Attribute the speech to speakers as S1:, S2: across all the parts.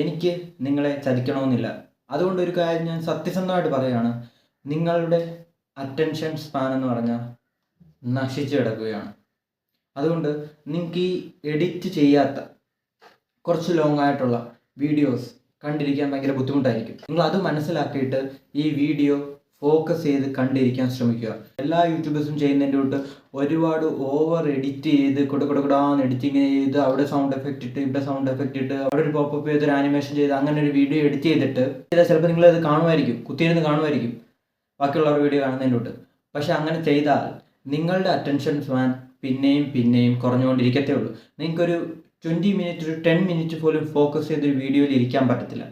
S1: എനിക്ക് നിങ്ങളെ ചതിക്കണമെന്നില്ല. അതുകൊണ്ട് ഒരു കാര്യം ഞാൻ സത്യസന്ധമായിട്ട് പറയുകയാണ്. നിങ്ങളുടെ അറ്റൻഷൻ സ്പാൻ എന്ന് പറഞ്ഞാൽ നശിച്ചു കിടക്കുകയാണ്. അതുകൊണ്ട് നിങ്ങൾക്ക് ഈ എഡിറ്റ് ചെയ്യാത്ത കുറച്ച് ലോങ് ആയിട്ടുള്ള വീഡിയോസ് കണ്ടിരിക്കാൻ ഭയങ്കര ബുദ്ധിമുട്ടായിരിക്കും. നിങ്ങൾ അത് മനസ്സിലാക്കിയിട്ട് ഈ വീഡിയോ ഫോക്കസ് ചെയ്ത് കണ്ടിരിക്കാൻ ശ്രമിക്കുക. എല്ലാ യൂട്യൂബേഴ്സും ചെയ്യുന്നതിൻ്റെ തൊട്ട് ഒരുപാട് ഓവർ എഡിറ്റ് ചെയ്ത് കൊടുക്കടാന്ന് എഡിറ്റിങ് ചെയ്ത് അവിടെ സൗണ്ട് എഫക്റ്റ് ഇട്ട് ഇവിടെ സൗണ്ട് എഫക്റ്റ് ഇട്ട് അവിടെ ഒരു പോപ്പപ്പ് ചെയ്ത് ഒരു ആനിമേഷൻ ചെയ്ത് അങ്ങനെ ഒരു വീഡിയോ എഡിറ്റ് ചെയ്തിട്ട് ചിലപ്പോൾ നിങ്ങളത് കാണുമായിരിക്കും, കുത്തിയിരുന്ന് കാണുമായിരിക്കും ബാക്കിയുള്ളവർ വീഡിയോ കാണുന്നതിൻ്റെ തൊട്ട്. പക്ഷെ അങ്ങനെ ചെയ്താൽ നിങ്ങളുടെ അറ്റൻഷൻ സ്പാൻ പിന്നെയും പിന്നെയും കുറഞ്ഞുകൊണ്ടിരിക്കത്തേ ഉള്ളൂ. നിങ്ങൾക്കൊരു 20 മിനിറ്റ് ഒരു 10 മിനിറ്റ് പോലും ഫോക്കസ് ചെയ്തൊരു വീഡിയോയിൽ ഇരിക്കാൻ പറ്റത്തില്ല.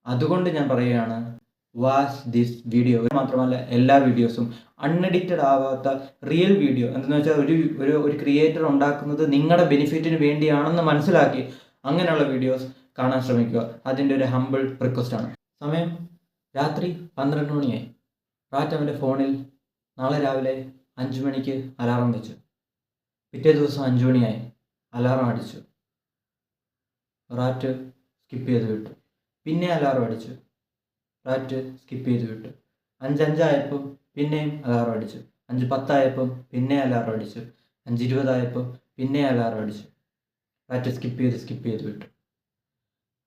S1: അതുകൊണ്ട് ഞാൻ പറയുകയാണ്, വാച്ച് ദിസ് വീഡിയോ. മാത്രമല്ല എല്ലാ വീഡിയോസും അൺഎഡിറ്റഡ് ആവാത്ത റിയൽ വീഡിയോ എന്തെന്ന് വെച്ചാൽ ഒരു ക്രിയേറ്റർ ഉണ്ടാക്കുന്നത് നിങ്ങളുടെ ബെനിഫിറ്റിന് വേണ്ടിയാണെന്ന് മനസ്സിലാക്കി അങ്ങനെയുള്ള വീഡിയോസ് കാണാൻ ശ്രമിക്കുക. അതിൻ്റെ ഒരു ഹമ്പിൾ റിക്വസ്റ്റാണ്. സമയം രാത്രി 12 മണിയായി. റാറ്റ് അവൻ്റെ ഫോണിൽ നാളെ രാവിലെ 5 മണിക്ക് അലാറം വെച്ചു. പിറ്റേ ദിവസം 5 മണിയായി, അലാറം അടിച്ചു. റാറ്റ് സ്കിപ്പ് ചെയ്ത് വിട്ടു. പിന്നെ അലാറം അടിച്ചു. റാറ്റ് സ്കിപ്പ് ചെയ്ത് വിട്ടു. 5:05 പിന്നെയും അലാറം അടിച്ചു. 5:10 പിന്നെ അലാറം അടിച്ചു. 5:20 പിന്നെ അലാറം അടിച്ചു. റാറ്റ് സ്കിപ്പ് ചെയ്ത് വിട്ടു.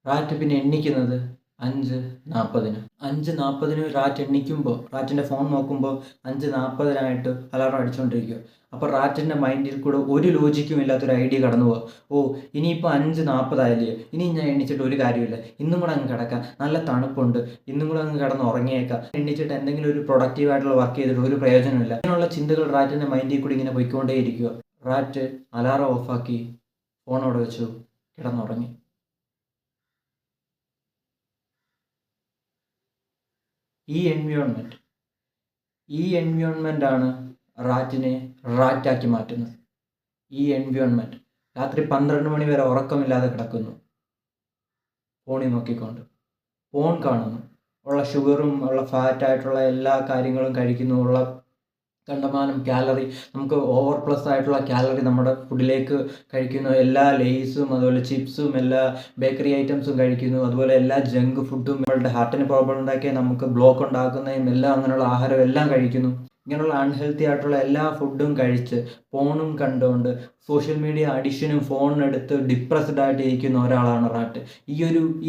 S1: റാറ്റ് പിന്നെ എണ്ണിക്കുന്നത് 5:40. 5:40 റാറ്റ് എണ്ണിക്കുമ്പോൾ റാറ്റിൻ്റെ ഫോൺ നോക്കുമ്പോൾ 5:40 അലാറം അടിച്ചുകൊണ്ടിരിക്കുക. അപ്പോൾ റാറ്റിൻ്റെ മൈൻഡിൽ കൂടെ ഒരു ലോജിക്കും ഇല്ലാത്തൊരു ഐഡിയ കടന്നു പോവുക. ഓ, ഇനിയിപ്പോൾ 5:40 ഇനി ഞാൻ എണ്ണിച്ചിട്ട് ഒരു കാര്യമില്ല, ഇന്നും കൂടെ അങ്ങ് കിടക്കാം, നല്ല തണുപ്പുണ്ട്, ഇന്നും കൂടെ അങ്ങ് കിടന്ന് ഉറങ്ങിയേക്കാം, എണ്ണിച്ചിട്ട് എന്തെങ്കിലും ഒരു പ്രൊഡക്റ്റീവായിട്ടുള്ള വർക്ക് ചെയ്തിട്ട് ഒരു പ്രയോജനമില്ല. അങ്ങനെയുള്ള ചിന്തകൾ റാറ്റിൻ്റെ മൈൻഡിൽ കൂടി ഇങ്ങനെ പോയിക്കൊണ്ടേയിരിക്കുക. റാറ്റ് അലാറം ഓഫാക്കി ഫോൺ അവിടെ വെച്ചു, കിടന്നുറങ്ങി. ഈ എൻവയോൺമെൻ്റ് ആണ് റാറ്റിനെ റാറ്റാക്കി മാറ്റുന്നത്. ഈ എൻവയോൺമെൻറ്റ് രാത്രി 12 മണി വരെ ഉറക്കമില്ലാതെ കിടക്കുന്നു, ഫോണിൽ നോക്കിക്കൊണ്ട് ഫോൺ കാണുന്നു, ഉള്ള ഷുഗറും ഉള്ള ഫാറ്റായിട്ടുള്ള എല്ലാ കാര്യങ്ങളും കഴിക്കുന്നു, ഉള്ള കണ്ടമാനം കാലറി, നമുക്ക് ഓവർ പ്ലസ് ആയിട്ടുള്ള കാലറി നമ്മുടെ ഫുഡിലേക്ക് കഴിക്കുന്നു. എല്ലാ ലേസും അതുപോലെ ചിപ്സും എല്ലാ ബേക്കറി ഐറ്റംസും കഴിക്കുന്നു. അതുപോലെ എല്ലാ ജങ്ക് ഫുഡും നമ്മളുടെ ഹാർട്ടിന് പ്രോബ്ലം ഉണ്ടാക്കിയ നമുക്ക് ബ്ലോക്ക് ഉണ്ടാക്കുന്നതും എല്ലാം അങ്ങനെയുള്ള ആഹാരം എല്ലാം കഴിക്കുന്നു. ഇങ്ങനെയുള്ള അൺഹെൽത്തി ആയിട്ടുള്ള എല്ലാ ഫുഡും കഴിച്ച് ഫോണും കണ്ടുകൊണ്ട് സോഷ്യൽ മീഡിയ അഡിക്ഷനും ഫോണിനെടുത്ത് ഡിപ്രസ്ഡ് ആയിട്ട് ഇരിക്കുന്ന ഒരാളാണ് റാറ്റ്.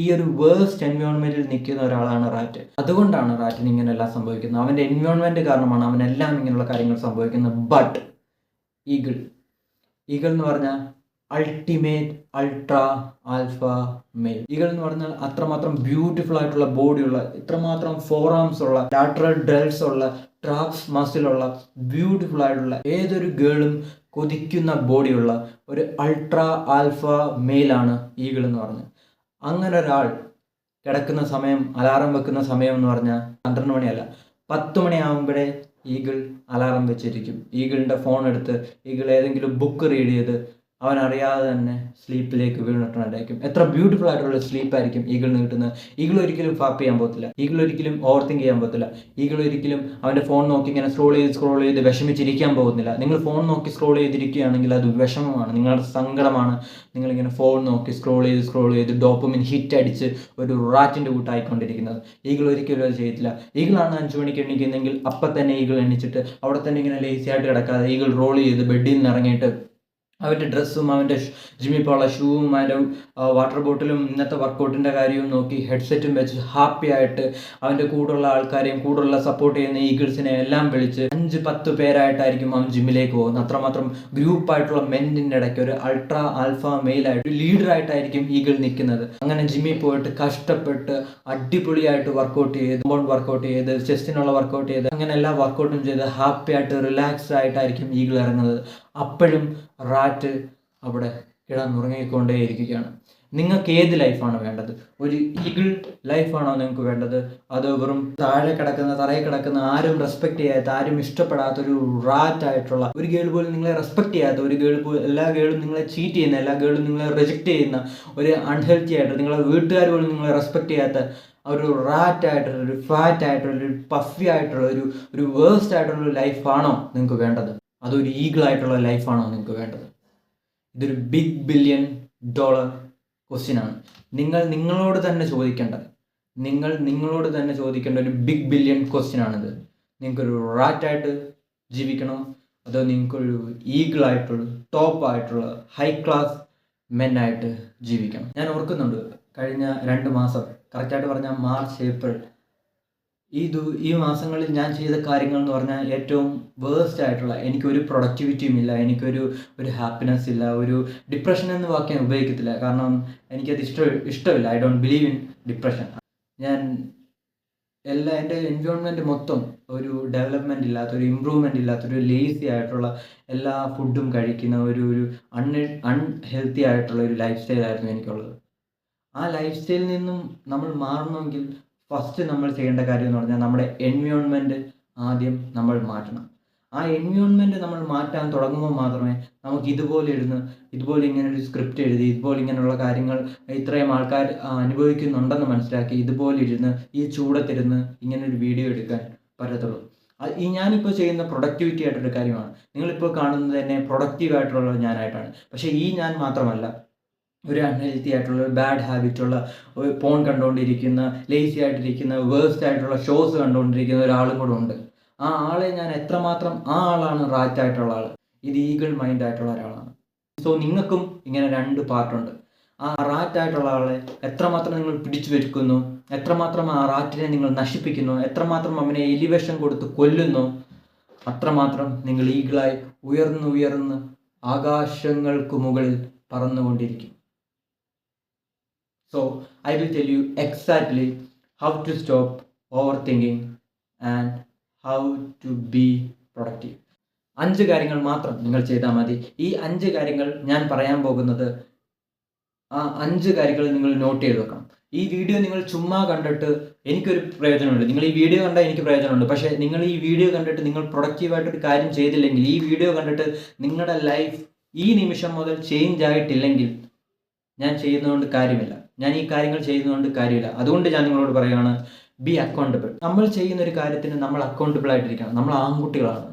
S1: ഈ ഒരു വേഴ്സ്റ്റ് എൻവയോൺമെൻറ്റിൽ നിൽക്കുന്ന ഒരാളാണ് റാറ്റ്. അതുകൊണ്ടാണ് റാറ്റിന് ഇങ്ങനെല്ലാം സംഭവിക്കുന്നത്. അവൻ്റെ എൻവയോൺമെൻറ്റ് കാരണമാണ് അവനെല്ലാം ഇങ്ങനെയുള്ള കാര്യങ്ങൾ സംഭവിക്കുന്നത്. ബട്ട് ഈഗിൾ എന്ന് പറഞ്ഞാൽ ultimate ultra alpha male. Eagle എന്ന് പറഞ്ഞാൽ അത്രമാത്രം ബ്യൂട്ടിഫുൾ ആയിട്ടുള്ള ബോഡിയുള്ള, ഇത്രമാത്രം ഫോർ ആംസ് ഉള്ള, ലാറ്ററൽ ഡെൽസ് ഉള്ള, ട്രാപ്സ് മസിലുള്ള, ബ്യൂട്ടിഫുൾ ആയിട്ടുള്ള, ഏതൊരു ഗേളും കൊതിക്കുന്ന ബോഡിയുള്ള ഒരു അൾട്രാ ആൽഫ മെയിലാണ് ഈഗിൾ എന്ന് പറഞ്ഞത്. അങ്ങനെ ഒരാൾ കിടക്കുന്ന സമയം, അലാറം വെക്കുന്ന സമയം എന്ന് പറഞ്ഞാൽ 12 മണിയല്ല, 10 മണിയാകുമ്പോഴേ ഈഗിൾ അലാറം വെച്ചിരിക്കും. ഈഗിളിൻ്റെ ഫോൺ എടുത്ത് ഈഗിൾ ഏതെങ്കിലും ബുക്ക് റീഡ് ചെയ്ത് അവൻ അറിയാതെ തന്നെ സ്ലീപ്പിലേക്ക് വീണിട്ടുണ്ടായിരിക്കും. എത്ര ബ്യൂട്ടിഫുൾ ആയിട്ടുള്ള സ്ലീപ്പായിരിക്കും ഈഗിളിന് കിട്ടുന്നത്. ഈഗിൾ ഒരിക്കലും ഫാപ്പ് ചെയ്യാൻ പോകത്തില്ല. ഈഗിൾ ഒരിക്കലും ഓവർ തിങ്ക് ചെയ്യാൻ പോകത്തില്ല. ഈഗിൾ ഒരിക്കലും അവൻ്റെ ഫോൺ നോക്കി ഇങ്ങനെ സ്ക്രോൾ ചെയ്ത് വിഷമിച്ചിരിക്കാൻ പോകുന്നില്ല. നിങ്ങൾ ഫോൺ നോക്കി സ്ക്രോൾ ചെയ്തിരിക്കുകയാണെങ്കിൽ അത് വിഷമമാണ്, നിങ്ങളുടെ സങ്കടമാണ്. നിങ്ങളിങ്ങനെ ഫോൺ നോക്കി സ്ക്രോൾ ചെയ്ത് ഡോപ്പമിൻ ഹിറ്റ് അടിച്ച് ഒരു റാറ്റിൻ്റെ കൂട്ടായിക്കൊണ്ടിരിക്കുന്നത്. ഈഗിൾ ഒരിക്കലും അത് ചെയ്യത്തില്ല. ഈഗിളാണ് 5 മണിക്ക് എണ്ണിക്കുന്നതെങ്കിൽ അപ്പം തന്നെ ഈഗിൾ എണ്ണിച്ചിട്ട് അവിടെ തന്നെ ഇങ്ങനെ ലേസി ആയിട്ട് കിടക്കാതെ ഈഗിൾ റോൾ ചെയ്ത് ബെഡിൽ നിന്ന് ഇറങ്ങിയിട്ട് അവൻ്റെ ഡ്രസ്സും അവൻ്റെ ജിമ്മിൽ പോയുള്ള ഷൂവും അവൻ്റെ വാട്ടർ ബോട്ടിലും ഇന്നത്തെ വർക്കൗട്ടിൻ്റെ കാര്യവും നോക്കി ഹെഡ്സെറ്റും വെച്ച് ഹാപ്പി ആയിട്ട് അവൻ്റെ കൂടെയുള്ള ആൾക്കാരെയും കൂടെയുള്ള സപ്പോർട്ട് ചെയ്യുന്ന ഈഗിൾസിനെ എല്ലാം വിളിച്ച് 5-10 പേരായിട്ടായിരിക്കും അവൻ ജിമ്മിലേക്ക് പോകുന്നത്. അത്രമാത്രം ഗ്രൂപ്പായിട്ടുള്ള മെന്നിൻ്റെ ഇടയ്ക്ക് ഒരു അൾട്രാ ആൽഫ മെയിലായിട്ട് ലീഡറായിട്ടായിരിക്കും ഈഗിൾ നിൽക്കുന്നത്. അങ്ങനെ ജിമ്മിൽ പോയിട്ട് കഷ്ടപ്പെട്ട് അടിപൊളിയായിട്ട് വർക്കൗട്ട് ചെയ്ത് ചെസ്റ്റിനുള്ള വർക്കൗട്ട് ചെയ്ത് അങ്ങനെ എല്ലാ വർക്കൗട്ടും ചെയ്ത് ഹാപ്പി ആയിട്ട് റിലാക്സ്ഡ് ആയിട്ടായിരിക്കും ഈഗിൾ ഇറങ്ങുന്നത്. അപ്പോഴും റാറ്റ് അവിടെ കിടന്നുറങ്ങിക്കൊണ്ടേയിരിക്കുകയാണ്. നിങ്ങൾക്ക് ഏത് ലൈഫാണ് വേണ്ടത്? ഒരു ഈഗിൾ ലൈഫാണോ നിങ്ങൾക്ക് വേണ്ടത്? അതോ വെറും തറയിൽ കിടക്കുന്ന ആരും റെസ്പെക്ട് ചെയ്യാത്ത, ആരും ഇഷ്ടപ്പെടാത്ത ഒരു റാറ്റായിട്ടുള്ള, ഒരു ഗേൾ പോലും നിങ്ങളെ റെസ്പെക്ട് ചെയ്യാത്ത, ഒരു ഗേൾ പോലും, എല്ലാ ഗേളും നിങ്ങളെ ചീറ്റ് ചെയ്യുന്ന, എല്ലാ ഗേളും നിങ്ങളെ റിജക്റ്റ് ചെയ്യുന്ന, ഒരു അൺഹെൽത്തി ആയിട്ട് നിങ്ങളെ വീട്ടുകാർ പോലും നിങ്ങളെ റെസ്പെക്ട് ചെയ്യാത്ത ഒരു റാറ്റായിട്ടുള്ള, ഒരു ഫാറ്റ് ആയിട്ടുള്ള, ഒരു പഫി ആയിട്ടുള്ള, ഒരു വേഴ്സ്റ്റ് ആയിട്ടുള്ള ലൈഫാണോ നിങ്ങൾക്ക് വേണ്ടത്? അതൊരു ഈഗിളായിട്ടുള്ള ലൈഫാണോ നിങ്ങൾക്ക് വേണ്ടത്? ഇതൊരു $1 ബില്യൺ ക്വസ്റ്റ്യനാണ്. നിങ്ങളോട് തന്നെ ചോദിക്കേണ്ടത്. നിങ്ങളോട് തന്നെ ചോദിക്കേണ്ട ഒരു ബിഗ് ബില്യൺ ക്വസ്റ്റ്യനാണിത്. നിങ്ങൾക്കൊരു റാറ്റായിട്ട് ജീവിക്കണോ, അതോ നിങ്ങൾക്കൊരു ഈഗിളായിട്ടുള്ള ടോപ്പായിട്ടുള്ള ഹൈ ക്ലാസ് മെന്നായിട്ട് ജീവിക്കണം? ഞാൻ ഓർക്കുന്നുണ്ട്, കഴിഞ്ഞ 2 മാസം, കറക്റ്റായിട്ട് പറഞ്ഞാൽ മാർച്ച്, ഏപ്രിൽ, ഈ മാസങ്ങളിൽ ഞാൻ ചെയ്ത കാര്യങ്ങൾ എന്ന് പറഞ്ഞാൽ ഏറ്റവും വേഴ്സ്റ്റ് ആയിട്ടുള്ള, എനിക്കൊരു പ്രൊഡക്ടിവിറ്റിയും ഇല്ല, എനിക്കൊരു ഹാപ്പിനെസ് ഇല്ല, ഒരു ഡിപ്രഷൻ എന്ന വാക്ക് ഞാൻ ഉപയോഗിക്കത്തില്ല. കാരണം എനിക്കത് ഇഷ്ടമില്ല. I don't believe in depression. ഞാൻ എൻ്റെ എൻവയോൺമെൻറ്റ് മൊത്തം ഒരു ഡെവലപ്മെൻറ്റ് ഇല്ലാത്ത, ഒരു ഇമ്പ്രൂവ്മെൻറ്റ് ഇല്ലാത്ത, ഒരു ലേസി ആയിട്ടുള്ള, എല്ലാ ഫുഡും കഴിക്കുന്ന ഒരു അൺഹെൽത്തി ആയിട്ടുള്ള ഒരു ലൈഫ് സ്റ്റൈലായിരുന്നു എനിക്കുള്ളത്. ആ ലൈഫ് സ്റ്റൈലിൽ നിന്നും നമ്മൾ മാറണമെങ്കിൽ ഫസ്റ്റ് നമ്മൾ ചെയ്യേണ്ട കാര്യം എന്ന് പറഞ്ഞാൽ നമ്മുടെ എൻവയോൺമെൻറ്റ് ആദ്യം നമ്മൾ മാറ്റണം. ആ എൻവയോൺമെൻറ്റ് നമ്മൾ മാറ്റാൻ തുടങ്ങുമ്പോൾ മാത്രമേ നമുക്ക് ഇതുപോലെ ഇങ്ങനെ ഒരു സ്ക്രിപ്റ്റ് എഴുതി, ഇതുപോലെ ഇങ്ങനെയുള്ള കാര്യങ്ങൾ ഇത്രയും ആൾക്കാർ അനുഭവിക്കുന്നുണ്ടെന്ന് മനസ്സിലാക്കി, ഇതുപോലെ ഇരുന്ന് ഈ ചൂടത്തിരുന്ന് ഇങ്ങനെ ഒരു വീഡിയോ എടുക്കാൻ പറ്റത്തുള്ളൂ. ഞാനിപ്പോൾ ചെയ്യുന്ന പ്രൊഡക്ടിവിറ്റി ആയിട്ടൊരു കാര്യമാണ്. നിങ്ങളിപ്പോൾ കാണുന്നത് തന്നെ പ്രൊഡക്റ്റീവായിട്ടുള്ള ഞാനായിട്ടാണ്. പക്ഷേ ഈ ഞാൻ മാത്രമല്ല, ഒരു അൺഹെൽത്തി ആയിട്ടുള്ള, ഒരു ബാഡ് ഹാബിറ്റുള്ള, ഫോൺ കണ്ടുകൊണ്ടിരിക്കുന്ന, ലേസി ആയിട്ടിരിക്കുന്ന, വേഴ്സ്റ്റ് ആയിട്ടുള്ള ഷോസ് കണ്ടുകൊണ്ടിരിക്കുന്ന ഒരാളും കൂടെ ഉണ്ട്. ആ ആളെ ഞാൻ എത്രമാത്രം, ആ ആളാണ് റാറ്റായിട്ടുള്ള ആൾ, ഇത് ഈഗിൾ മൈൻഡ് ആയിട്ടുള്ള ഒരാളാണ്. സോ നിങ്ങൾക്കും ഇങ്ങനെ 2 പാർട്ടുണ്ട്. ആ റാറ്റായിട്ടുള്ള ആളെ എത്രമാത്രം നിങ്ങൾ പിടിച്ചു വെക്കുന്നു, എത്രമാത്രം ആ റാറ്റിനെ നിങ്ങൾ നശിപ്പിക്കുന്നു, എത്രമാത്രം അവനെ എലിവേഷൻ കൊടുത്ത് കൊല്ലുന്നു, അത്രമാത്രം നിങ്ങൾ ഈഗിളായി ഉയർന്ന് ആകാശങ്ങൾക്ക് മുകളിൽ പറന്നുകൊണ്ടിരിക്കും. So I will tell you exactly how to stop overthinking and how to be productive. 5 കാര്യങ്ങൾ മാത്രം നിങ്ങൾ ചെയ്താൽ മതി. ഈ 5 കാര്യങ്ങൾ ഞാൻ പറയാൻ പോകുന്നത്, ആ 5 കാര്യങ്ങൾ നിങ്ങൾ നോട്ട് ചെയ്ത് വെക്കണം. ഈ വീഡിയോ നിങ്ങൾ ചുമ്മാ കണ്ടിട്ട് എനിക്കൊരു പ്രയോജനമുണ്ട്, നിങ്ങൾ ഈ വീഡിയോ കണ്ടാൽ എനിക്ക് പ്രയോജനമുണ്ട്. പക്ഷേ നിങ്ങൾ ഈ വീഡിയോ കണ്ടിട്ട് നിങ്ങൾ പ്രൊഡക്റ്റീവായിട്ടൊരു കാര്യം ചെയ്തില്ലെങ്കിൽ, ഈ വീഡിയോ കണ്ടിട്ട് നിങ്ങളുടെ ലൈഫ് ഈ നിമിഷം മുതൽ ചേഞ്ച് ആയിട്ടില്ലെങ്കിൽ, ഞാൻ ചെയ്യുന്നതുകൊണ്ട് കാര്യമില്ല. ഞാൻ ഈ കാര്യങ്ങൾ ചെയ്യുന്നതുകൊണ്ട് കാര്യമില്ല. അതുകൊണ്ട് ഞാൻ നിങ്ങളോട് പറയുകയാണ്, ബി അക്കൗണ്ടബിൾ. നമ്മൾ ചെയ്യുന്ന ഒരു കാര്യത്തിന് നമ്മൾ അക്കൗണ്ടബിൾ ആയിട്ടിരിക്കണം. നമ്മൾ ആൺകുട്ടികളാണ്.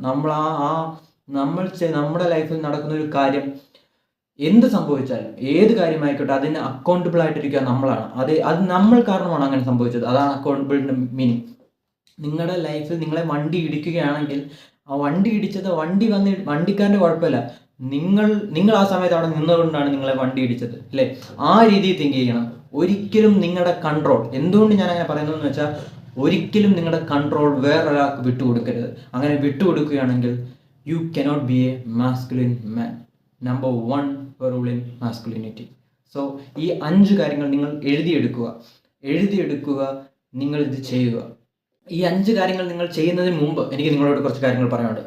S1: നമ്മുടെ ലൈഫിൽ നടക്കുന്ന ഒരു കാര്യം എന്ത് സംഭവിച്ചാലും, ഏത് കാര്യമായിക്കോട്ടെ, അതിന് അക്കൗണ്ടബിൾ ആയിട്ടിരിക്കുക നമ്മളാണ്. അത് നമ്മൾ കാരണമാണ് അങ്ങനെ സംഭവിച്ചത്. അതാണ് അക്കൗണ്ടബിളിൻ്റെ മീനിങ്. നിങ്ങളുടെ ലൈഫിൽ നിങ്ങളെ വണ്ടി ഇടിക്കുകയാണെങ്കിൽ, ആ വണ്ടി ഇടിച്ചത് വണ്ടിക്കാരൻ്റെ കുഴപ്പമില്ല, നിങ്ങൾ ആ സമയത്ത് അവിടെ നിന്നുകൊണ്ടാണ് നിങ്ങളെ വണ്ടി ഇടിച്ചത്, അല്ലേ? ആ രീതിയിൽ തിങ്ക് ചെയ്യണം. ഒരിക്കലും നിങ്ങളുടെ കൺട്രോൾ, എന്തുകൊണ്ട് ഞാൻ അങ്ങനെ പറയുന്നതെന്ന് വെച്ചാൽ, ഒരിക്കലും നിങ്ങളുടെ കൺട്രോൾ വേറൊരാൾക്ക് വിട്ടുകൊടുക്കരുത്. അങ്ങനെ വിട്ടുകൊടുക്കുകയാണെങ്കിൽ you cannot be a masculine man. Number 1 rule in masculinity. So ഈ 5 കാര്യങ്ങൾ നിങ്ങൾ എഴുതിയെടുക്കുക, നിങ്ങളിത് ചെയ്യുക. ഈ 5 കാര്യങ്ങൾ നിങ്ങൾ ചെയ്യുന്നതിന് മുമ്പ് എനിക്ക് നിങ്ങളോട് കുറച്ച് കാര്യങ്ങൾ പറയാനുണ്ട്.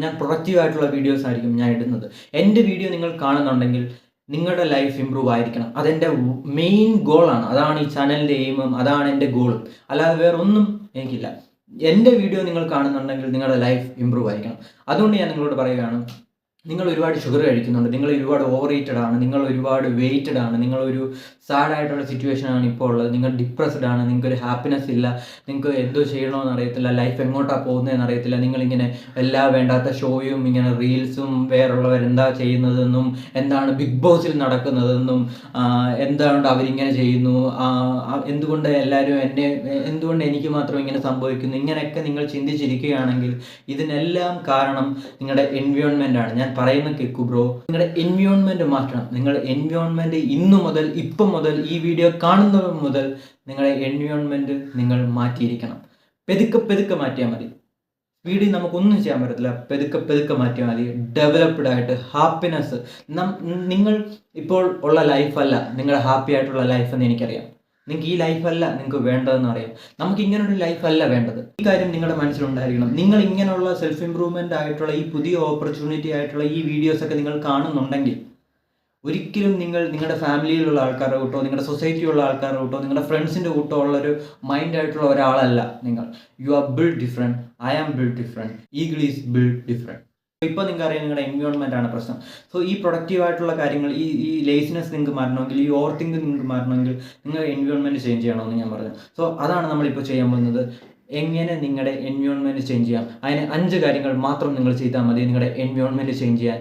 S1: ഞാൻ പ്രൊഡക്റ്റീവായിട്ടുള്ള വീഡിയോസ് ആയിരിക്കും ഞാൻ ഇടുന്നത്. എൻ്റെ വീഡിയോ നിങ്ങൾ കാണുന്നുണ്ടെങ്കിൽ നിങ്ങളുടെ ലൈഫ് ഇമ്പ്രൂവ് ആയിരിക്കണം. അതെൻ്റെ മെയിൻ ഗോളാണ്. അതാണ് ഈ ചാനലിൻ്റെ എയിമും, അതാണ് എൻ്റെ ഗോളും. അല്ലാതെ വേറെ ഒന്നും എനിക്കില്ല. എൻ്റെ വീഡിയോ നിങ്ങൾ കാണുന്നുണ്ടെങ്കിൽ നിങ്ങളുടെ ലൈഫ് ഇമ്പ്രൂവ് ആയിരിക്കണം. അതുകൊണ്ട് ഞാൻ നിങ്ങളോട് പറയുകയാണ്, നിങ്ങൾ ഒരുപാട് ഷുഗർ കഴിക്കുന്നുണ്ട്, നിങ്ങൾ ഒരുപാട് ഓവർ ഈറ്റഡ് ആണ്, നിങ്ങൾ ഒരുപാട് വെയിറ്റഡ് ആണ്, നിങ്ങളൊരു സാഡ് ആയിട്ടുള്ള സിറ്റുവേഷനാണ് ഇപ്പോൾ ഉള്ളത്, നിങ്ങൾ ഡിപ്രസ്ഡ് ആണ്, നിങ്ങൾക്കൊരു ഹാപ്പിനെസ് ഇല്ല, നിങ്ങൾക്ക് എന്തോ ചെയ്യണമെന്ന് അറിയത്തില്ല, ലൈഫ് എങ്ങോട്ടാണ് പോകുന്നതെന്ന് അറിയത്തില്ല, നിങ്ങളിങ്ങനെ എല്ലാ വേണ്ടാത്ത ഷോയും, ഇങ്ങനെ റീൽസും, വേറുള്ളവരെന്താ ചെയ്യുന്നതെന്നും, എന്താണ് ബിഗ് ബോസിൽ നടക്കുന്നതെന്നും, എന്തുകൊണ്ട് അവരിങ്ങനെ ചെയ്യുന്നു, എന്തുകൊണ്ട് എനിക്ക് മാത്രം ഇങ്ങനെ സംഭവിക്കുന്നു, ഇങ്ങനെയൊക്കെ നിങ്ങൾ ചിന്തിച്ചിരിക്കുകയാണെങ്കിൽ ഇതിനെല്ലാം കാരണം നിങ്ങളുടെ എൻവയോൺമെൻ്റ് ആണ്. ഞാൻ പറയുന്ന കേൾക്കൂ ബ്രോ, നിങ്ങളുടെ എൻവയോൺമെൻറ്റ് മാറ്റണം. നിങ്ങളുടെ എൻവയോൺമെൻറ്റ് ഇപ്പം മുതൽ ഈ വീഡിയോ കാണുന്നത് മുതൽ നിങ്ങളുടെ എൻവയോൺമെൻറ്റ് നിങ്ങൾ മാറ്റിയിരിക്കണം. പെതുക്കെ മാറ്റിയാൽ മതി. സ്പീഡിൽ നമുക്കൊന്നും ചെയ്യാൻ പറ്റത്തില്ല. പെതുക്കെ മാറ്റിയാൽ മതി. ഡെവലപ്ഡ് ആയിട്ട് ഹാപ്പിനെസ്, നിങ്ങൾ ഇപ്പോൾ ഉള്ള ലൈഫല്ല നിങ്ങളുടെ ഹാപ്പി ആയിട്ടുള്ള ലൈഫെന്ന് എനിക്കറിയാം. നിങ്ങൾക്ക് ഈ ലൈഫല്ല നിങ്ങൾക്ക് വേണ്ടതെന്ന് അറിയാം. നമുക്ക് ഇങ്ങനൊരു ലൈഫല്ല വേണ്ടത്. ഈ കാര്യം നിങ്ങളുടെ മനസ്സിലുണ്ടായിരിക്കണം. നിങ്ങൾ ഇങ്ങനെയുള്ള സെൽഫ് ഇമ്പ്രൂവ്മെൻ്റ് ആയിട്ടുള്ള, ഈ പുതിയ ഓപ്പർച്യൂണിറ്റി ആയിട്ടുള്ള ഈ വീഡിയോസൊക്കെ നിങ്ങൾ കാണുന്നുണ്ടെങ്കിൽ, ഒരിക്കലും നിങ്ങളുടെ ഫാമിലിയിലുള്ള ആൾക്കാരുടെ കൂട്ടോ, നിങ്ങളുടെ സൊസൈറ്റിയുള്ള ആൾക്കാരുടെ കൂട്ടോ, നിങ്ങളുടെ ഫ്രണ്ട്സിൻ്റെ കൂട്ടോ ഉള്ളൊരു മൈൻഡായിട്ടുള്ള ഒരാളല്ല നിങ്ങൾ. You are build different. I am build different. Eagle is build different. ഇപ്പോൾ നിങ്ങൾക്ക് അറിയാം നിങ്ങളുടെ എൻവയോൺമെൻ്റ് ആണ് പ്രശ്നം. സോ ഈ പ്രൊഡക്റ്റീവായിട്ടുള്ള കാര്യങ്ങൾ, ഈ ലേസിനെസ് നിങ്ങൾക്ക് മാറണമെങ്കിൽ, ഈ ഓവർ തിങ്ക് നിങ്ങൾക്ക് മാറണമെങ്കിൽ, നിങ്ങൾ എൻവയോൺമെൻറ്റ് ചേഞ്ച് ചെയ്യണമെന്ന് ഞാൻ പറഞ്ഞു. സോ അതാണ് നമ്മളിപ്പോൾ ചെയ്യാൻ പോകുന്നത്. എങ്ങനെ നിങ്ങളുടെ എൻവയോൺമെൻറ്റ് ചേഞ്ച് ചെയ്യാം, അതിന് 5 കാര്യങ്ങൾ മാത്രം നിങ്ങൾ ചെയ്താൽ മതി നിങ്ങളുടെ എൻവയോൺമെൻറ്റ് ചേഞ്ച് ചെയ്യാൻ.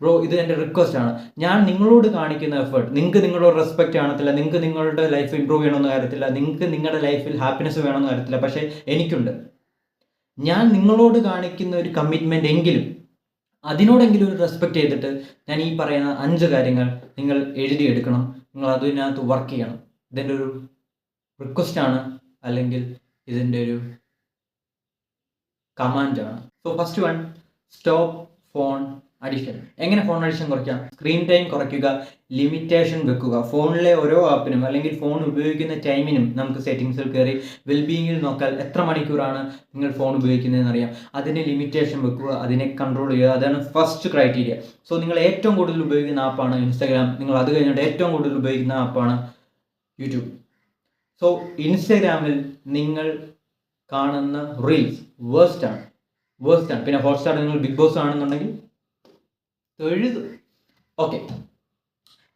S1: ബ്രോ, ഇത് എൻ്റെ റിക്വസ്റ്റ് ആണ്. ഞാൻ നിങ്ങളോട് കാണിക്കുന്ന എഫേർട്ട് നിങ്ങൾക്ക് നിങ്ങളോട് റെസ്പെക്റ്റ് കാണത്തില്ല, നിങ്ങൾക്ക് നിങ്ങളുടെ ലൈഫ് ഇമ്പ്രൂവ് ചെയ്യണമെന്ന് കാര്യത്തില്ല, നിങ്ങൾക്ക് നിങ്ങളുടെ ലൈഫിൽ ഹാപ്പിനെസ് വേണമെന്ന് കാര്യത്തില്ല. പക്ഷേ എനിക്കുണ്ട്. ഞാൻ നിങ്ങളോട് കാണിക്കുന്ന ഒരു കമ്മിറ്റ്മെൻ്റ് എങ്കിലും അതിനോടെങ്കിലും ഒരു റെസ്പെക്റ്റ് ചെയ്തിട്ട് ഞാൻ ഈ പറയുന്ന 5 കാര്യങ്ങൾ നിങ്ങൾ എഴുതിയെടുക്കണം. നിങ്ങൾ അതിനകത്ത് വർക്ക് ചെയ്യണം. ഇതിൻ്റെ ഒരു റിക്വസ്റ്റാണ്, അല്ലെങ്കിൽ ഇതിൻ്റെ ഒരു കമാൻഡാണ്. So first one, stop phone addiction. എങ്ങനെ ഫോൺ അഡിക്ഷൻ കുറയ്ക്കാം? സ്ക്രീൻ ടൈം കുറയ്ക്കുക, ലിമിറ്റേഷൻ വെക്കുക. ഫോണിലെ ഓരോ ആപ്പിനും അല്ലെങ്കിൽ ഫോൺ ഉപയോഗിക്കുന്ന ടൈമിനും നമുക്ക് സെറ്റിങ്സിൽ കയറി വെൽബീയിങ്ങിൽ നോക്കിയാൽ എത്ര മണിക്കൂറാണ് നിങ്ങൾ ഫോൺ ഉപയോഗിക്കുന്നതെന്ന് അറിയാം. അതിന് ലിമിറ്റേഷൻ വെക്കുക, അതിനെ കൺട്രോൾ ചെയ്യുക. അതാണ് ഫസ്റ്റ് ക്രൈറ്റീരിയ. സോ നിങ്ങൾ ഏറ്റവും കൂടുതൽ ഉപയോഗിക്കുന്ന ആപ്പാണ് ഇൻസ്റ്റാഗ്രാം. നിങ്ങൾ അത് കഴിഞ്ഞിട്ട് ഏറ്റവും കൂടുതൽ ഉപയോഗിക്കുന്ന ആപ്പാണ് യൂട്യൂബ്. സോ ഇൻസ്റ്റാഗ്രാമിൽ നിങ്ങൾ കാണുന്ന റീൽസ് വേസ്റ്റ് ആണ്. പിന്നെ ഹോട്ട്സ്റ്റാർ നിങ്ങൾ ബിഗ് ബോസ് ആണെന്നുണ്ടെങ്കിൽ ഓക്കെ,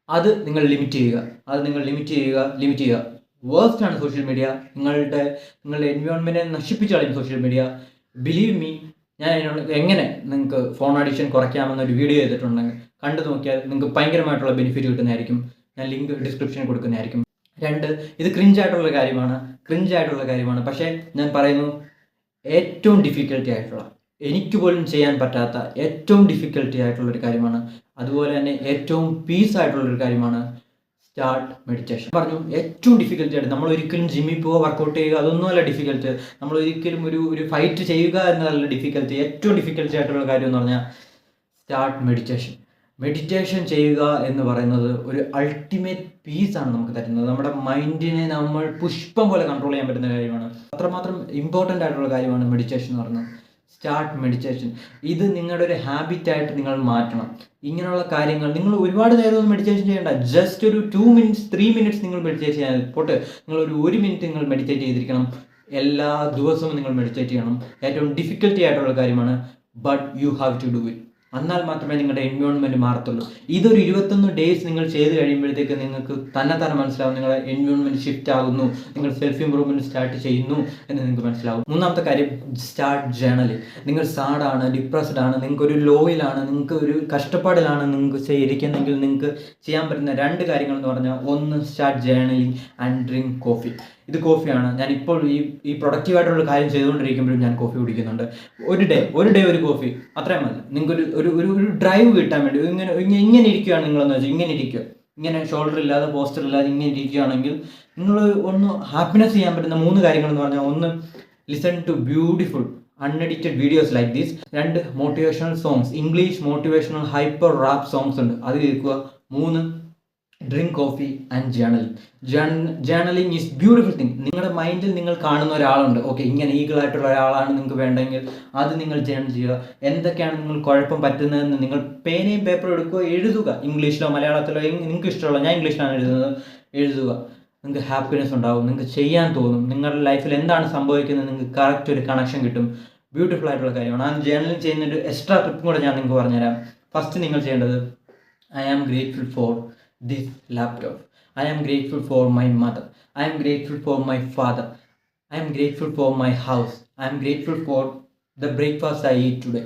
S1: അത് നിങ്ങൾ ലിമിറ്റ് ചെയ്യുക. വേസ്റ്റ് ആണ് സോഷ്യൽ മീഡിയ. നിങ്ങളുടെ എൻവയോൺമെൻറ്റിനെ നശിപ്പിച്ച് കളയും സോഷ്യൽ മീഡിയ. ബിലീവ് മീ, ഞാൻ എങ്ങനെ നിങ്ങൾക്ക് ഫോൺ അഡിക്ഷൻ കുറയ്ക്കാമെന്നൊരു വീഡിയോ ചെയ്തിട്ടുണ്ടെങ്കിൽ കണ്ടു നോക്കിയാൽ നിങ്ങൾക്ക് ഭയങ്കരമായിട്ടുള്ള ബെനിഫിറ്റ് കിട്ടുന്നതായിരിക്കും. ഞാൻ ലിങ്ക് ഡിസ്ക്രിപ്ഷനിൽ കൊടുക്കുന്നതായിരിക്കും. 2, ഇത് ക്രിഞ്ചായിട്ടുള്ള കാര്യമാണ്. പക്ഷേ ഞാൻ പറയുന്നു, ഏറ്റവും ഡിഫിക്കൽട്ടി ആയിട്ടുള്ള, എനിക്ക് പോലും ചെയ്യാൻ പറ്റാത്ത ഏറ്റവും ഡിഫിക്കൽട്ടി ആയിട്ടുള്ളൊരു കാര്യമാണ്. അതുപോലെ തന്നെ ഏറ്റവും പീസ് ആയിട്ടുള്ളൊരു കാര്യമാണ് സ്റ്റാർട്ട് മെഡിറ്റേഷൻ. പറഞ്ഞു, ഏറ്റവും ഡിഫിക്കൽട്ടി ആയിട്ട് നമ്മൾ ഒരിക്കലും ജിമ്മിൽ പോവുക, വർക്കൗട്ട് ചെയ്യുക, അതൊന്നുമല്ല ഡിഫിക്കൽട്ട്. നമ്മൾ ഒരിക്കലും ഒരു ഫൈറ്റ് ചെയ്യുക എന്നതല്ല ഡിഫിക്കൽട്ടി. ഏറ്റവും ഡിഫിക്കൽട്ടി ആയിട്ടുള്ള കാര്യം എന്ന് പറഞ്ഞാൽ സ്റ്റാർട്ട് മെഡിറ്റേഷൻ ചെയ്യുക എന്ന് പറയുന്നത് ഒരു അൾട്ടിമേറ്റ് പീസാണ് നമുക്ക് തരുന്നത്. നമ്മുടെ മൈൻഡിനെ നമ്മൾ പുഷ്പം പോലെ കൺട്രോൾ ചെയ്യാൻ പറ്റുന്ന കാര്യമാണ്. അത്രമാത്രം ഇമ്പോർട്ടൻ്റ് ആയിട്ടുള്ള കാര്യമാണ് മെഡിറ്റേഷൻ എന്ന് പറയുന്നത്. Start meditation. ഇത് നിങ്ങളുടെ ഒരു ഹാബിറ്റായിട്ട് നിങ്ങൾ മാറ്റണം. ഇങ്ങനെയുള്ള കാര്യങ്ങൾ നിങ്ങൾ ഒരുപാട് നേരമൊന്നും മെഡിറ്റേഷൻ ചെയ്യേണ്ട. ജസ്റ്റ് ഒരു 2 മിനിറ്റ്സ് 3 മിനിറ്റ്സ് നിങ്ങൾ മെഡിറ്റേറ്റ് ചെയ്യാൻ പോട്ടെ. നിങ്ങൾ ഒരു 1 മിനിറ്റ് നിങ്ങൾ മെഡിറ്റേറ്റ് ചെയ്തിരിക്കണം. എല്ലാ ദിവസവും നിങ്ങൾ മെഡിറ്റേറ്റ് ചെയ്യണം. ഏറ്റവും ഡിഫിക്കൽട്ടി ആയിട്ടുള്ള കാര്യമാണ്, but you have to do it. എന്നാൽ മാത്രമേ നിങ്ങളുടെ എൻവയോൺമെൻറ്റ് മാറത്തുള്ളൂ. ഇതൊരു 21 ഡേയ്സ് നിങ്ങൾ ചെയ്ത് കഴിയുമ്പോഴത്തേക്ക് നിങ്ങൾക്ക് തന്നെ മനസ്സിലാവും നിങ്ങളുടെ എൻവയോൺമെൻറ്റ് ഷിഫ്റ്റ് ആകുന്നു, നിങ്ങൾ സെൽഫ് ഇമ്പ്രൂവ്മെൻറ്റ് സ്റ്റാർട്ട് ചെയ്യുന്നു എന്ന് നിങ്ങൾക്ക് മനസ്സിലാവും. 3ാമത്തെ കാര്യം, സ്റ്റാർട്ട് ജേർണലിങ്. നിങ്ങൾ സാഡാണ്, ഡിപ്രസ്ഡ് ആണ്, നിങ്ങൾക്കൊരു ലോയിലാണ്, നിങ്ങൾക്ക് ഒരു കഷ്ടപ്പാടിലാണ് നിങ്ങൾക്ക് ഇരിക്കുന്നെങ്കിൽ നിങ്ങൾക്ക് ചെയ്യാൻ പറ്റുന്ന 2 കാര്യങ്ങൾ എന്ന് പറഞ്ഞാൽ, 1, start journalling and drink coffee. ഇത് കോഫിയാണ്. ഞാനിപ്പോൾ ഈ പ്രൊഡക്റ്റീവായിട്ടുള്ള കാര്യം ചെയ്തുകൊണ്ടിരിക്കുമ്പോഴും ഞാൻ കോഫി കുടിക്കുന്നുണ്ട്. ഒരു ഡേ ഒരു കോഫി, അത്രയും മതി. നിങ്ങൾക്കൊരു ഒരു ഡ്രൈവ് കിട്ടാൻ വേണ്ടി ഇങ്ങനെ ഇരിക്കുകയാണ് നിങ്ങളെന്ന് വെച്ചാൽ, ഇങ്ങനെ ഷോൾഡർ ഇല്ലാതെ പോസ്റ്റർ ഇല്ലാതെ ഇങ്ങനെ ഇരിക്കുകയാണെങ്കിൽ നിങ്ങൾ ഒന്ന് ഹാപ്പിനെസ് ചെയ്യാൻ പറ്റുന്ന 3 കാര്യങ്ങൾ എന്ന് പറഞ്ഞാൽ, 1, listen to beautiful unedited videos like this. 2, motivational songs, English motivational hyper rap songs ഉണ്ട്, അത് കേൾക്കുക. 3, drink coffee and journaling is beautiful thing. നിങ്ങളുടെ മൈൻഡിൽ നിങ്ങൾ കാണുന്ന ഒരാളുണ്ട്, ഓക്കെ, ഇങ്ങനെ ഈഗിളായിട്ടുള്ള ഒരാളാണ് നിങ്ങൾക്ക് വേണ്ടെങ്കിൽ അത് നിങ്ങൾ ജേർണൽ ചെയ്യുക. എന്തൊക്കെയാണ് നിങ്ങൾ കുഴപ്പം പറ്റുന്നതെന്ന് നിങ്ങൾ പേനയും പേപ്പറും എടുക്കുക, എഴുതുക. ഇംഗ്ലീഷിലോ മലയാളത്തിലോ നിങ്ങൾക്ക് ഇഷ്ടമുള്ള, ഞാൻ ഇംഗ്ലീഷിലാണ് എഴുതുക. നിങ്ങൾക്ക് ഹാപ്പിനെസ് ഉണ്ടാവും, നിങ്ങൾക്ക് ചെയ്യാൻ തോന്നും. നിങ്ങളുടെ ലൈഫിൽ എന്താണ് സംഭവിക്കുന്നത് നിങ്ങൾക്ക് കറക്റ്റ് ഒരു കണക്ഷൻ കിട്ടും. ബ്യൂട്ടിഫുൾ ആയിട്ടുള്ള കാര്യമാണ്. ആ ജേർണലിങ് ചെയ്യുന്നൊരു എക്സ്ട്രാ ടിപ്പും കൂടെ ഞാൻ നിങ്ങൾക്ക് പറഞ്ഞുതരാം. ഫസ്റ്റ് നിങ്ങൾ ചെയ്യേണ്ടത്, I am grateful for this laptop. I am grateful for my mother. I am grateful for my father. I am grateful for my house. I am grateful for the breakfast I eat today.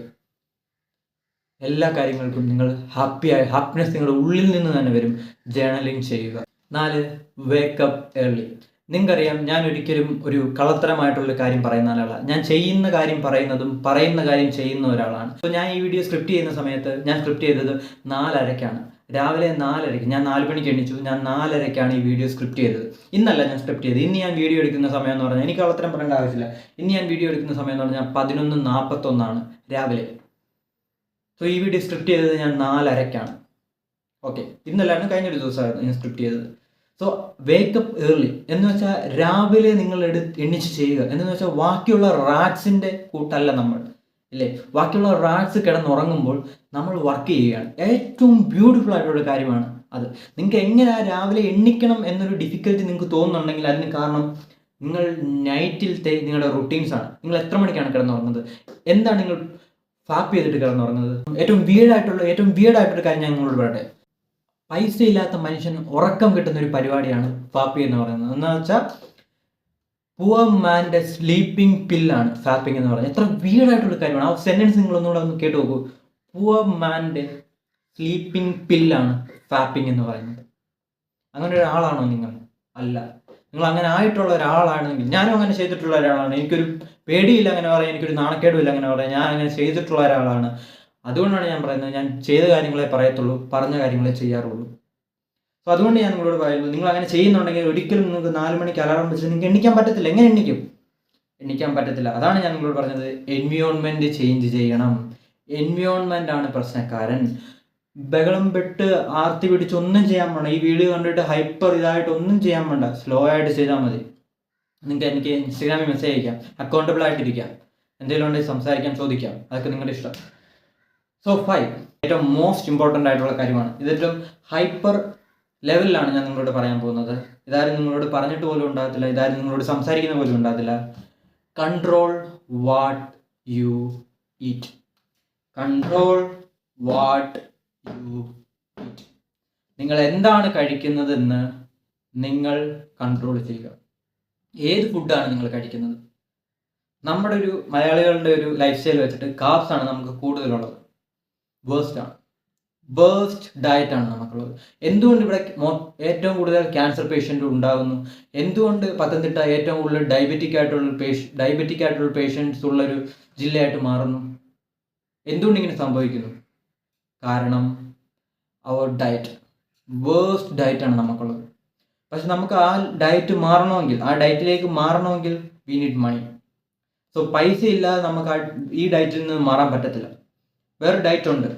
S1: എല്ലാ കാര്യങ്ങൾക്കും നിങ്ങൾ happiness നിങ്ങളുടെ ഉള്ളിൽ നിന്ന് തന്നെ വരും journalling ചെയ്യുക. 4, wake up early. നിങ്ങൾക്കറിയാം, ഞാൻ ഒരിക്കലും ഒരു കള്ളത്തരമായിട്ടുള്ള കാര്യം പറയുന്ന ആളല്ല. ഞാൻ ചെയ്യുന്ന കാര്യം പറയുന്ന കാര്യം ചെയ്യുന്ന ഒരാളാണ്. അപ്പോൾ ഞാൻ ഈ വീഡിയോ സ്ക്രിപ്റ്റ് ചെയ്യുന്ന സമയത്ത് ഞാൻ സ്ക്രിപ്റ്റ് ചെയ്തത് 4:30-ക്കാണ്. രാവിലെ 4:30-ക്ക് ഞാൻ 4 മണിക്ക് എണീച്ചു. ഞാൻ 4:30-ക്കാണ് ഈ വീഡിയോ സ്ക്രിപ്റ്റ് ചെയ്തത്. ഇന്നല്ല ഞാൻ സ്ക്രിപ്റ്റ് ചെയ്തത്. ഇന്ന് ഞാൻ വീഡിയോ എടുക്കുന്ന സമയം എന്ന് പറഞ്ഞാൽ, എനിക്ക് കള്ളത്തരം പറയേണ്ട ആവശ്യമില്ല. ഇന്ന് ഞാൻ വീഡിയോ എടുക്കുന്ന സമയം എന്ന് പറഞ്ഞാൽ 11:41 രാവിലെ. സോ ഈ വീഡിയോ സ്ക്രിപ്റ്റ് ചെയ്തത് ഞാൻ 4:30-ക്കാണ്. ഓക്കെ, ഇന്നല്ലായിരുന്നു, കഴിഞ്ഞൊരു ദിവസമായിരുന്നു ഞാൻ സ്ക്രിപ്റ്റ് ചെയ്തത്. സോ വേക്കപ്പ് ഏർലി എന്ന് വെച്ചാൽ രാവിലെ നിങ്ങൾ എണ്ണിച്ച് ചെയ്യുക. എന്ന് വെച്ചാൽ ബാക്കിയുള്ള റാറ്റ്സിൻ്റെ കൂട്ടല്ല നമ്മൾ, ഇല്ലേ? ബാക്കിയുള്ള റാറ്റ്സ് കിടന്നുറങ്ങുമ്പോൾ നമ്മൾ വർക്ക് ചെയ്യുകയാണ്. ഏറ്റവും ബ്യൂട്ടിഫുൾ ആയിട്ടുള്ള കാര്യമാണ് അത്. നിങ്ങൾക്ക് എങ്ങനെ രാവിലെ എണ്ണിക്കണം എന്നൊരു ഡിഫിക്കൽറ്റി നിങ്ങൾക്ക് തോന്നുന്നുണ്ടെങ്കിൽ അതിന് കാരണം നിങ്ങൾ നൈറ്റിലത്തെ നിങ്ങളുടെ റുട്ടീൻസാണ്. നിങ്ങൾ എത്ര മണിക്കാണ് കിടന്നുറങ്ങുന്നത്, എന്താണ് നിങ്ങൾ ഫാപ്പ് ചെയ്തിട്ട് കിടന്നുറങ്ങുന്നത്. ഏറ്റവും വിയേർഡായിട്ടൊരു കാര്യം ഞാൻ നിങ്ങളോട് പറയട്ടെ. പൈസ ഇല്ലാത്ത മനുഷ്യന് ഉറക്കം കിട്ടുന്ന ഒരു പരിപാടിയാണ് ഫാപ്പി എന്ന് പറയുന്നത്. എന്ന് വെച്ചാൽ പുവർ മാൻ്റെ സ്ലീപ്പിംഗ് പില്ലാണ് ഫാപ്പിംഗ് എന്ന് പറയുന്നത്. എത്ര വിയേർഡായിട്ടുള്ള കാര്യമാണ്. ആ സെൻറ്റൻസ് നിങ്ങളൊന്നുകൂടെ ഒന്ന് കേട്ട് നോക്കൂ. പുവർ മാൻ്റെ സ്ലീപ്പിംഗ് പില്ലാണ് ഫാപ്പിംഗ് എന്ന് പറയുന്നത്. അങ്ങനെ ഒരാളാണോ നിങ്ങൾ? അല്ല. നിങ്ങൾ അങ്ങനെ ആയിട്ടുള്ള ഒരാളാണെങ്കിൽ, ഞാനും അങ്ങനെ ചെയ്തിട്ടുള്ള ഒരാളാണ്. എനിക്കൊരു പേടിയില്ല അങ്ങനെ പറയാം, എനിക്കൊരു നാണക്കേടുമില്ല അങ്ങനെ പറയാം. ഞാൻ അങ്ങനെ ചെയ്തിട്ടുള്ള ഒരാളാണ്. അതുകൊണ്ടാണ് ഞാൻ പറയുന്നത്, ഞാൻ ചെയ്ത കാര്യങ്ങളെ പറയത്തുള്ളൂ, പറഞ്ഞ കാര്യങ്ങളെ ചെയ്യാറുള്ളൂ. അപ്പോൾ അതുകൊണ്ട് ഞാൻ നിങ്ങളോട് പറയുന്നത്, നിങ്ങൾ അങ്ങനെ ചെയ്യുന്നുണ്ടെങ്കിൽ ഒരിക്കലും നിങ്ങൾക്ക് 4 മണിക്ക് അലാറം വെച്ചിട്ട് നിങ്ങൾക്ക് എണ്ണിക്കാൻ പറ്റത്തില്ല. എങ്ങനെ എണ്ണിക്കാൻ പറ്റത്തില്ല. അതാണ് ഞാൻ നിങ്ങളോട് പറഞ്ഞത്, എൻവിയോൺമെൻറ്റ് ചേഞ്ച് ചെയ്യണം. എൻവിയോൺമെൻ്റ് ആണ് പ്രശ്നക്കാരൻ. ബഹളം പെട്ട് ആർത്തി പിടിച്ച് ഒന്നും ചെയ്യാൻ വേണ്ട. ഈ വീഡിയോ കണ്ടിട്ട് ഹൈപ്പർ ഇതായിട്ട് ഒന്നും ചെയ്യാൻ വേണ്ട. സ്ലോ ആയിട്ട് ചെയ്താൽ മതി. നിങ്ങൾക്ക് എനിക്ക് ഇൻസ്റ്റാഗ്രാമിൽ മെസ്സേജ് അയക്കാം, അക്കൗണ്ടബിൾ ആയിട്ടിരിക്കാം, എന്തെങ്കിലും ഉണ്ടെങ്കിൽ സംസാരിക്കാം, ചോദിക്കാം, അതൊക്കെ നിങ്ങളുടെ ഇഷ്ടം. സോ 5 ഏറ്റവും മോസ്റ്റ് ഇമ്പോർട്ടൻ്റ് ആയിട്ടുള്ള കാര്യമാണ്. ഇതേറ്റവും ഹൈപ്പർ ലെവലിലാണ് ഞാൻ നിങ്ങളോട് പറയാൻ പോകുന്നത്. ഇതാരും നിങ്ങളോട് പറഞ്ഞിട്ട് പോലും ഉണ്ടാകത്തില്ല, ഇതാരും നിങ്ങളോട് സംസാരിക്കുന്ന പോലും ഉണ്ടാകത്തില്ല. Control what you eat. Control what you eat. നിങ്ങൾ എന്താണ് കഴിക്കുന്നതെന്ന് നിങ്ങൾ കൺട്രോൾ ചെയ്യുക. ഏത് ഫുഡാണ് നിങ്ങൾ കഴിക്കുന്നത്? നമ്മുടെ ഒരു മലയാളികളുടെ ഒരു ലൈഫ് സ്റ്റൈൽ വെച്ചിട്ട് കാർബ്സ് ആണ് നമുക്ക് കൂടുതലുള്ളത്. വേസ്റ്റ് ഡയറ്റാണ് നമുക്കുള്ളത്. എന്തുകൊണ്ട് ഇവിടെ ഏറ്റവും കൂടുതൽ ക്യാൻസർ പേഷ്യൻ്റ് ഉണ്ടാകുന്നു? എന്തുകൊണ്ട് പത്തനംതിട്ട ഏറ്റവും കൂടുതൽ ഡയബറ്റിക് ആയിട്ടുള്ള പേഷ്യൻസ് ഉള്ളൊരു ജില്ലയായിട്ട് മാറുന്നു? എന്തുകൊണ്ട് ഇങ്ങനെ സംഭവിക്കുന്നു? കാരണം അവർ ഡയറ്റ് വേസ്റ്റ് ഡയറ്റാണ് നമുക്കുള്ളത്. പക്ഷെ നമുക്ക് ആ ഡയറ്റ് മാറണമെങ്കിൽ, ആ ഡയറ്റിലേക്ക് മാറണമെങ്കിൽ വി നീഡ് മണി. സോ പൈസ ഇല്ലാതെ നമുക്ക് ഈ ഡയറ്റിൽ നിന്ന് മാറാൻ പറ്റത്തില്ല. വേറെ ഡയറ്റ് ഉണ്ട്,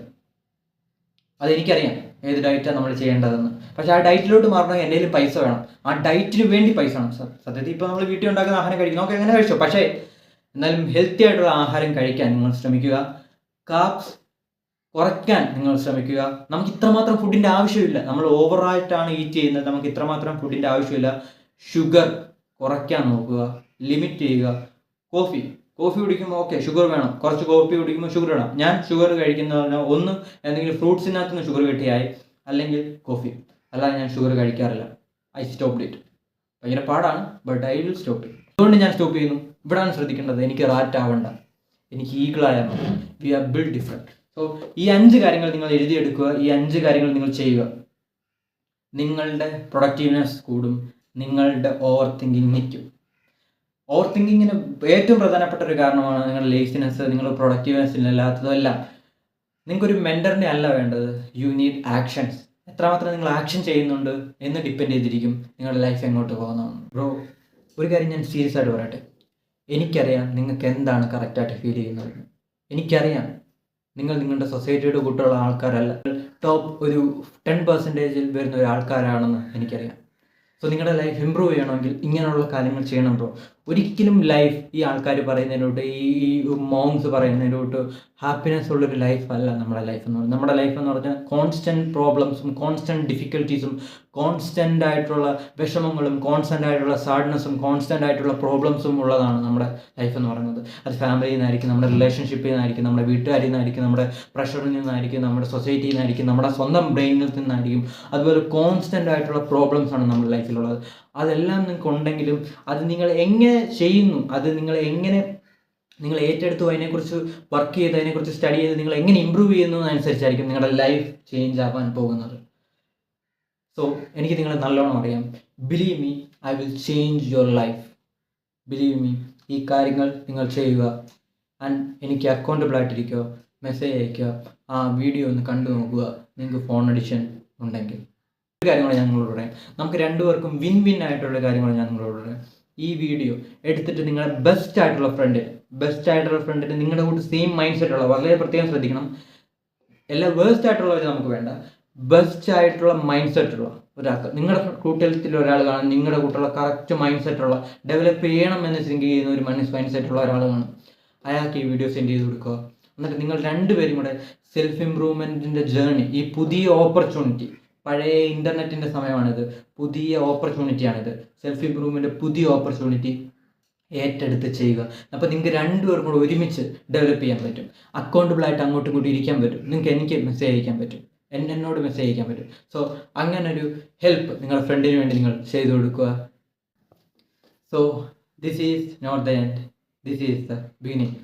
S1: അതെനിക്കറിയാം ഏത് ഡയറ്റാണ് നമ്മൾ ചെയ്യേണ്ടതെന്ന്. പക്ഷേ ആ ഡയറ്റിലോട്ട് മാറണമെങ്കിൽ എൻ്റെ കയ്യിൽ പൈസ വേണം. ആ ഡയറ്റിന് വേണ്ടി പൈസ വേണം. സത്യത്തിൽ ഇപ്പോൾ നമ്മൾ വീട്ടിൽ ഉണ്ടാക്കുന്ന ആഹാരം കഴിക്കും, നമുക്ക് എങ്ങനെ കഴിച്ചോ. പക്ഷേ എന്നാലും ഹെൽത്തി ആയിട്ടുള്ള ആഹാരം കഴിക്കാൻ നിങ്ങൾ ശ്രമിക്കുക. കാർബ്സ് കുറയ്ക്കാൻ നിങ്ങൾ ശ്രമിക്കുക. നമുക്ക് ഇത്രമാത്രം ഫുഡിൻ്റെ ആവശ്യമില്ല. നമ്മൾ ഓവറായിട്ടാണ് ഈറ്റ് ചെയ്യുന്നത്. നമുക്ക് ഇത്രമാത്രം ഫുഡിൻ്റെ ആവശ്യമില്ല. ഷുഗർ കുറയ്ക്കാൻ നോക്കുക, ലിമിറ്റ് ചെയ്യുക. കോഫി കുടിക്കുമ്പോൾ ഓക്കെ ഷുഗർ വേണം, കുറച്ച് കോഫി കുടിക്കുമ്പോൾ ഷുഗർ വേണം. ഞാൻ ഷുഗർ കഴിക്കുന്നത് പറഞ്ഞാൽ ഒന്ന് എന്തെങ്കിലും ഫ്രൂട്ട്സിനകത്ത് നിന്ന് ഷുഗർ കിട്ടിയായി, അല്ലെങ്കിൽ കോഫി. അല്ലാതെ ഞാൻ ഷുഗർ കഴിക്കാറില്ല. I stopped it. ഭയങ്കര പാടാണ്, but I will stop it. അതുകൊണ്ട് ഞാൻ സ്റ്റോപ്പ് ചെയ്യുന്നു. ഇവിടെയാണ് ശ്രദ്ധിക്കേണ്ടത്. എനിക്ക് റാറ്റ് ആവണ്ട, എനിക്ക് ഈഗിളായാൽ മതി. We are build different. So ഈ 5 കാര്യങ്ങൾ നിങ്ങൾ എഴുതിയെടുക്കുക. ഈ 5 കാര്യങ്ങൾ നിങ്ങൾ ചെയ്യുക. നിങ്ങളുടെ പ്രൊഡക്റ്റീവ്നെസ് കൂടും, നിങ്ങളുടെ ഓവർ തിങ്കിങ് നിൽക്കും. ഓവർ തിങ്കിങ്ങിന് ഏറ്റവും പ്രധാനപ്പെട്ട ഒരു കാരണമാണ് നിങ്ങളുടെ ലേസിനെസ്, നിങ്ങളുടെ പ്രൊഡക്റ്റീവ്നെസ് ഇല്ലാത്തതെല്ലാം. നിങ്ങൾക്കൊരു മെൻറ്ററിനെ അല്ല വേണ്ടത്, യു നീഡ് ആക്ഷൻസ്. എത്രമാത്രം നിങ്ങൾ ആക്ഷൻ ചെയ്യുന്നുണ്ട് എന്ന് ഡിപ്പെൻഡ് ചെയ്തിരിക്കും നിങ്ങളുടെ ലൈഫ് എങ്ങോട്ട് പോകുന്നതാണ്. ബ്രോ, ഒരു കാര്യം ഞാൻ സീരിയസ് ആയിട്ട് പറയട്ടെ. എനിക്കറിയാം നിങ്ങൾക്ക് എന്താണ് കറക്റ്റായിട്ട് ഫീൽ ചെയ്യുന്നത്. എനിക്കറിയാം നിങ്ങൾ നിങ്ങളുടെ സൊസൈറ്റിയുടെ കൂട്ടുള്ള ആൾക്കാരല്ല, ടോപ്പ് ഒരു 10% വരുന്ന ഒരു ആൾക്കാരാണെന്ന് എനിക്കറിയാം. സോ നിങ്ങളുടെ ലൈഫ് ഇമ്പ്രൂവ് ചെയ്യണമെങ്കിൽ ഇങ്ങനെയുള്ള കാര്യങ്ങൾ ചെയ്യണം ബ്രോ. ഒരിക്കലും ലൈഫ് ഈ ആൾക്കാർ പറയുന്നതിലോട്ട്, ഈ മോങ്സ് പറയുന്നതിലോട്ട് ഹാപ്പിനെസ് ഉള്ളൊരു ലൈഫ് അല്ല നമ്മുടെ ലൈഫ് എന്ന് പറഞ്ഞാൽ. നമ്മുടെ ലൈഫ് എന്ന് പറഞ്ഞാൽ കോൺസ്റ്റൻറ്റ് പ്രോബ്ലംസും കോൺസ്റ്റൻറ്റ് ഡിഫിക്കൽട്ടീസും കോൺസ്റ്റൻ്റ് ആയിട്ടുള്ള വിഷമങ്ങളും കോൺസ്റ്റൻ്റ് ആയിട്ടുള്ള സാഡ്നെസ്സും കോൺസ്റ്റൻ്റ് ആയിട്ടുള്ള പ്രോബ്ലംസും ഉള്ളതാണ് നമ്മുടെ ലൈഫ് എന്ന് പറയുന്നത്. അത് ഫാമിലിയിൽ നിന്നായിരിക്കും, നമ്മുടെ റിലേഷൻഷിപ്പിൽ നിന്നായിരിക്കും, നമ്മുടെ വീട്ടുകാരിൽ നിന്നായിരിക്കും, നമ്മുടെ പ്രഷറിൽ നിന്നായിരിക്കും, നമ്മുടെ സൊസൈറ്റിയിൽ നിന്നായിരിക്കും, നമ്മുടെ സ്വന്തം ബ്രെയിനിൽ നിന്നായിരിക്കും. അതുപോലെ കോൺസ്റ്റൻ്റ് ആയിട്ടുള്ള പ്രോബ്ലംസാണ് നമ്മുടെ ലൈഫിലുള്ളത്. അതെല്ലാം നിങ്ങൾക്ക് ഉണ്ടെങ്കിലും അത് നിങ്ങൾ എങ്ങനെ ചെയ്യുന്നു, അത് നിങ്ങൾ ഏറ്റെടുത്തു, അതിനെക്കുറിച്ച് വർക്ക് ചെയ്ത്, അതിനെക്കുറിച്ച് സ്റ്റഡി ചെയ്ത് നിങ്ങൾ എങ്ങനെ ഇമ്പ്രൂവ് ചെയ്യുന്നതനുസരിച്ചായിരിക്കും നിങ്ങളുടെ ലൈഫ് ചേഞ്ച് ആവാൻ പോകുന്നത്. സോ എനിക്ക് നിങ്ങളെ നല്ലോണം അറിയാം. Believe me, I will change your life. Believe me, ഈ കാര്യങ്ങൾ നിങ്ങൾ ചെയ്യുക. ആൻഡ് എനിക്ക് അക്കൗണ്ടബിൾ ആയിട്ടിരിക്കുക, മെസ്സേജ് അയയ്ക്കുക, ആ വീഡിയോ ഒന്ന് കണ്ടു നോക്കുക നിങ്ങൾക്ക് ഫോൺ അഡിക്ഷൻ ഉണ്ടെങ്കിൽ. ഒരു കാര്യങ്ങൾ ഞാൻ നിങ്ങളോട് പറയാം, നമുക്ക് രണ്ടുപേർക്കും വിൻ വിൻ ആയിട്ടുള്ള കാര്യങ്ങൾ ഞാൻ നിങ്ങളോട് പറയാം. ഈ വീഡിയോ എടുത്തിട്ട് നിങ്ങളുടെ ബെസ്റ്റ് ആയിട്ടുള്ള ഫ്രണ്ടിന് നിങ്ങളുടെ കൂട്ട് സെയിം മൈൻഡ് സെറ്റ് ഉള്ള, വളരെ പ്രത്യേകം ശ്രദ്ധിക്കണം, എല്ലാ വേസ്റ്റ് ആയിട്ടുള്ളവർ നമുക്ക് വേണ്ട, ബെസ്റ്റ് ആയിട്ടുള്ള മൈൻഡ് സെറ്റുള്ള ഒരാൾക്ക്, നിങ്ങളുടെ കൂട്ടത്തിൽ ഒരാൾ കാണും, നിങ്ങളുടെ കൂട്ടുള്ള കറക്റ്റ് മൈൻഡ് സെറ്റുള്ള, ഡെവലപ്പ് ചെയ്യണം എന്ന് തിങ്ക് ചെയ്യുന്ന ഒരു മൈൻഡ് സെറ്റുള്ള ഒരാൾ കാണും. അയാൾക്ക് ഈ വീഡിയോ സെൻഡ് ചെയ്ത് കൊടുക്കുക. എന്നിട്ട് നിങ്ങൾ രണ്ടുപേരും കൂടെ സെൽഫ് ഇമ്പ്രൂവ്മെൻറ്റിൻ്റെ ജേർണി, ഈ പുതിയ ഓപ്പർച്യൂണിറ്റി, പഴയ ഇൻ്റർനെറ്റിൻ്റെ സമയമാണിത്, പുതിയ ഓപ്പർച്യൂണിറ്റിയാണിത്, സെൽഫ് ഇമ്പ്രൂവ്മെൻറ്റ് പുതിയ ഓപ്പർച്യൂണിറ്റി ഏറ്റെടുത്ത് ചെയ്യുക. അപ്പോൾ നിങ്ങൾക്ക് രണ്ടുപേർക്കും കൂടെ ഒരുമിച്ച് ഡെവലപ്പ് ചെയ്യാൻ പറ്റും. അക്കൗണ്ടബിളായിട്ട് അങ്ങോട്ടും ഇങ്ങോട്ടും ഇരിക്കാൻ പറ്റും. നിങ്ങൾക്ക് എനിക്ക് മെസ്സേജ് അയക്കാൻ പറ്റും, എന്നോട് മെസ്സേജ് അയക്കാൻ പറ്റും. സോ അങ്ങനൊരു ഹെൽപ്പ് നിങ്ങളുടെ ഫ്രണ്ടിന് വേണ്ടി നിങ്ങൾ ചെയ്തു കൊടുക്കുക. So this is not the end, this is the beginning.